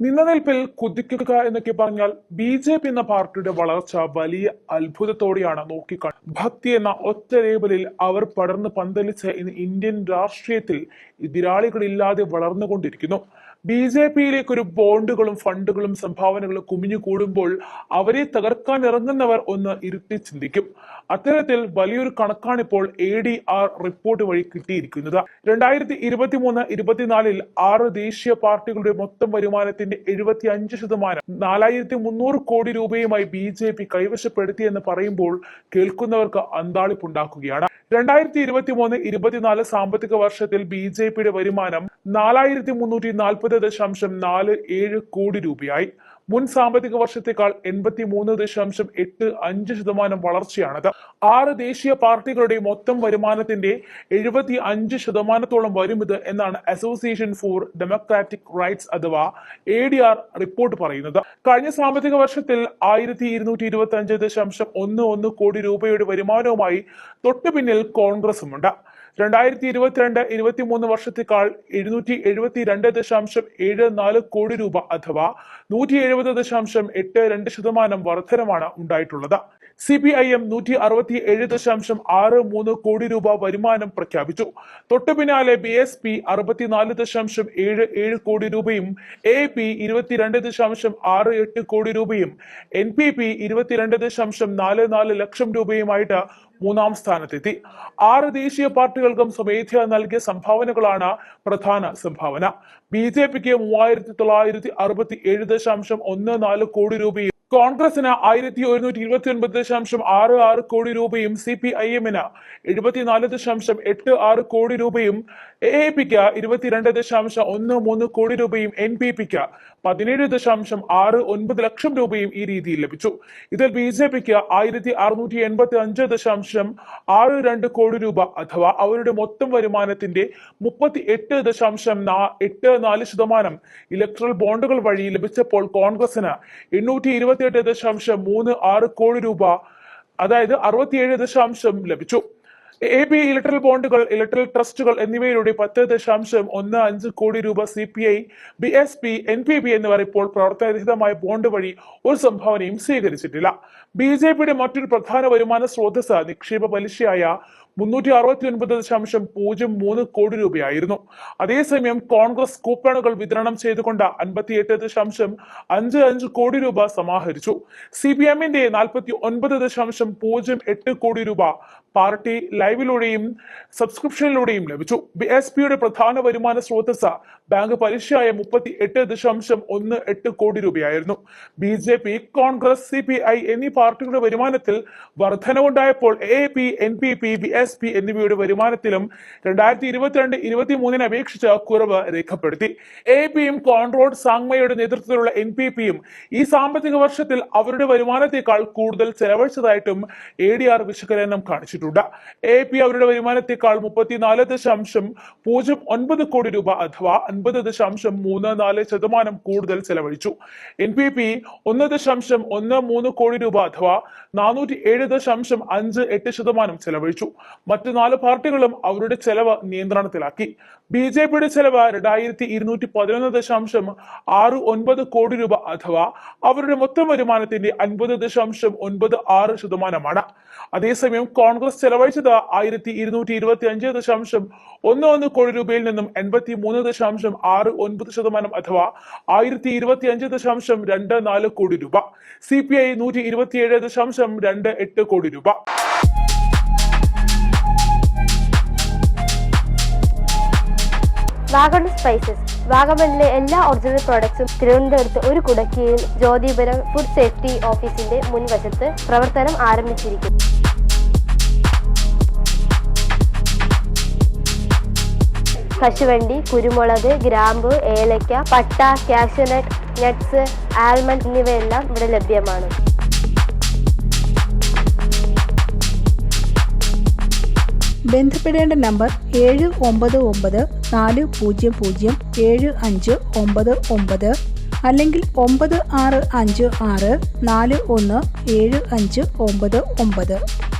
നിലനിൽപ്പിൽ കുതിക്കുക എന്നൊക്കെ പറഞ്ഞാൽ BJP എന്ന പാർട്ടിയുടെ വളർച്ച വലിയ അത്ഭുതത്തോടെയാണ് നോക്കിക്കാണുന്നത്. ഭക്തി എന്ന ഒറ്റ ലേബലിൽ അവർ പടർന്ന് പന്തലിച്ച് ഇന്ന് ഇന്ത്യൻ രാഷ്ട്രീയത്തിൽ എതിരാളികളില്ലാതെ വളർന്നുകൊണ്ടിരിക്കുന്നു. BJPയിലേക്ക് ഒരു ബോണ്ടുകളും ഫണ്ടുകളും സംഭാവനകളും കുമിഞ്ഞു കൂടുമ്പോൾ അവരെ തകർക്കാൻ ഇറങ്ങുന്നവർ ഒന്ന് ഇരുത്തി ചിന്തിക്കും. അത്തരത്തിൽ വലിയൊരു കണക്കാണിപ്പോൾ ADR റിപ്പോർട്ട് വഴി കിട്ടിയിരിക്കുന്നത്. 2023-24 6 ദേശീയ പാർട്ടികളുടെ മൊത്തം വരുമാനത്തിന്റെ 75% 4300 കോടി രൂപയുമായി BJP കൈവശപ്പെടുത്തിയെന്ന് പറയുമ്പോൾ കേൾക്കുന്നവർക്ക് അന്താളിപ്പുണ്ടാക്കുകയാണ്. 2023-24 സാമ്പത്തിക വർഷത്തിൽ BJPയുടെ വരുമാനം 4340.47 കോടി രൂപയായി. മുൻ സാമ്പത്തിക വർഷത്തേക്കാൾ 83.85% വളർച്ചയാണത്. 6 ദേശീയ പാർട്ടികളുടെ മൊത്തം വരുമാനത്തിന്റെ 75%-ഓളം വരുന്നത് എന്നാണ് അസോസിയേഷൻ ഫോർ ഡെമോക്രാറ്റിക് റൈറ്റ്സ് അഥവാ ADR റിപ്പോർട്ട് പറയുന്നത്. കഴിഞ്ഞ സാമ്പത്തിക വർഷത്തിൽ 1225.11 കോടി രൂപയുടെ വരുമാനവുമായി തൊട്ടു പിന്നിൽ കോൺഗ്രസുമുണ്ട്. 2022-23 വർഷത്തേക്കാൾ 772.74 കോടി രൂപ അഥവാ 170.82% വർധനമാണ് ഉണ്ടായിട്ടുള്ളത്. CPIM 167.63 കോടി രൂപ വരുമാനം പ്രഖ്യാപിച്ചു. തൊട്ടു പിന്നാലെ BSP 64.77 കോടി രൂപയും AP 22.68 കോടി രൂപയും NPP 22.44 ലക്ഷം രൂപയുമായിട്ട് മൂന്നാം സ്ഥാനത്തെത്തി. 6 ദേശീയ പാർട്ടികൾക്കും സ്വമേധയാ നൽകിയ സംഭാവനകളാണ് പ്രധാന സംഭാവന. BJPക്ക് 3967.14 കോടി രൂപയും കോൺഗ്രസിന് 1129.66 കോടി രൂപയും CPIMന് 74.86 കോടി രൂപയും AAPക്ക് 22.13 കോടി രൂപയും NPPക്ക് 17.69 ലക്ഷം രൂപയും ഈ രീതിയിൽ ലഭിച്ചു. ഇതിൽ BJPക്ക് 1685.62 കോടി രൂപ അഥവാ അവരുടെ മൊത്തം വരുമാനത്തിന്റെ 38.84% ഇലക്ട്രൽ ബോണ്ടുകൾ വഴി ലഭിച്ചപ്പോൾ കോൺഗ്രസിന് 828.36 കോടി രൂപ അതായത് 67% ലഭിച്ചു. AP ഇലക്ട്രൽ ബോണ്ടുകൾ, ഇലക്ട്രൽ ട്രസ്റ്റുകൾ എന്നിവയിലൂടെ 10.15 കോടി രൂപ CPI, BSP, NPP എന്നിവർ ഇപ്പോൾ പ്രവർത്തനരഹിതമായ ബോണ്ട് വഴി ഒരു സംഭാവനയും സ്വീകരിച്ചിട്ടില്ല. BJPയുടെ മറ്റൊരു പ്രധാന വരുമാന സ്രോതസ് നിക്ഷേപ പലിശയായ 369.03 കോടി രൂപയായിരുന്നു. അതേസമയം കോൺഗ്രസ് കൂപ്പണുകൾ വിതരണം ചെയ്തുകൊണ്ട് 58.55 കോടി രൂപ സമാഹരിച്ചു. CPMന്റെ 49.08 കോടി രൂപ പാർട്ടി ലൈവിലൂടെയും സബ്സ്ക്രിപ്ഷനിലൂടെയും ലഭിച്ചു. BSPയുടെ പ്രധാന വരുമാന സ്രോതസ് ബാങ്ക് പലിശയായ 38.18 കോടി രൂപയായിരുന്നു. BJP, കോൺഗ്രസ്, CPI എന്നീ പാർട്ടികളുടെ വരുമാനത്തിൽ വർധനവുണ്ടായപ്പോൾ AAP, NPP, BSP എന്നിവയുടെ വരുമാനത്തിലും 2022-23 അപേക്ഷിച്ച് കുറവ് രേഖപ്പെടുത്തി. AAPയും കോൺറോഡ് സാങ്മയുടെ നേതൃത്വത്തിലുള്ള NPPയും ഈ സാമ്പത്തിക വർഷത്തിൽ അവരുടെ വരുമാനത്തെക്കാൾ കൂടുതൽ ചെലവഴിച്ചതായിട്ടും ADR വിശകലനം കാണിച്ചിട്ടുണ്ട്. AAP അവരുടെ വരുമാനത്തെക്കാൾ 34.09 കോടി രൂപ അഥവാ 50.34% കൂടുതൽ ചെലവഴിച്ചു. NPP 1.13 കോടി രൂപ അഥവാ 407.58% ചെലവഴിച്ചു. മറ്റ് 4 പാർട്ടികളും അവരുടെ ചെലവ് നിയന്ത്രണത്തിലാക്കി. BJPയുടെ ചെലവ് 2211.69 കോടി രൂപ അഥവാ അവരുടെ മൊത്തം വരുമാനത്തിന്റെ 50.96%. അതേസമയം കോൺഗ്രസ് ചെലവഴിച്ചത് 1225.11 കോടി രൂപയിൽ നിന്നും 83.69% അഥവാ 1025.24 കോടി രൂപ. CPI 127.28 കോടി രൂപ. വാഗൺ സ്പൈസസ് വാഗമണിലെ എല്ലാ ഒറിജിനൽ പ്രോഡക്ട്സും തിരുവനന്തപുരത്ത് ഒരു കുടക്കീഴിൽ ജ്യോതിപുരം ഫുഡ് സേഫ്റ്റി ഓഫീസിന്റെ മുൻവശത്ത് പ്രവർത്തനം ആരംഭിച്ചിരിക്കുന്നു. കശുവണ്ടി, കുരുമുളക്, ഗ്രാമ്പു, ഏലക്ക, പട്ട, കാഷ്യൂനട്ട്, നട്ട്സ്, ആൽമണ്ട് എന്നിവയെല്ലാം ഇവിടെ ലഭ്യമാണ്. ബന്ധപ്പെടേണ്ട നമ്പർ 7994007599 അല്ലെങ്കിൽ 9656417599.